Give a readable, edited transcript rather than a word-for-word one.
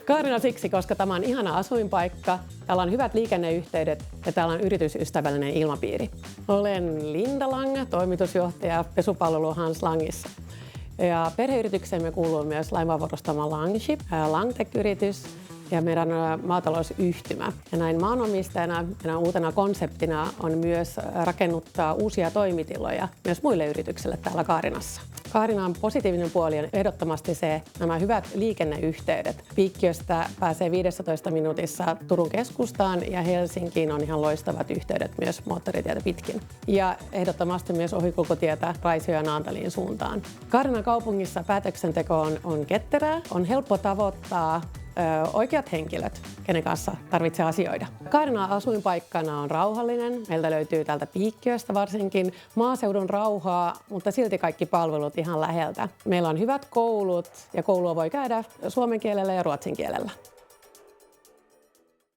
Kaarina siksi, koska tämä on ihana asuinpaikka, täällä on hyvät liikenneyhteydet ja täällä on yritysystävällinen ilmapiiri. Olen Linda Lang, toimitusjohtaja pesupalvelu Hans Langissa. Ja perheyritykseemme kuuluu myös lainvaurustama Langship, Langtech-yritys ja meidän maatalousyhtymä. Ja näin maanomistajana ja uutena konseptina on myös rakennuttaa uusia toimitiloja myös muille yrityksille täällä Kaarinassa. Kaarinan positiivinen puoli on ehdottomasti nämä hyvät liikenneyhteydet. Piikkiöstä pääsee 15 minuutissa Turun keskustaan ja Helsinkiin on ihan loistavat yhteydet myös moottoritietä pitkin. Ja ehdottomasti myös ohikulkutietä Raision ja Naantalin suuntaan. Kaarinan kaupungissa päätöksenteko on ketterää, on helppo tavoittaa oikeat henkilöt, kenen kanssa tarvitsee asioida. Kaarinan asuinpaikkana on rauhallinen. Meiltä löytyy täältä Piikkiöstä varsinkin maaseudun rauhaa, mutta silti kaikki palvelut ihan läheltä. Meillä on hyvät koulut ja koulua voi käydä suomen kielellä ja ruotsin kielellä.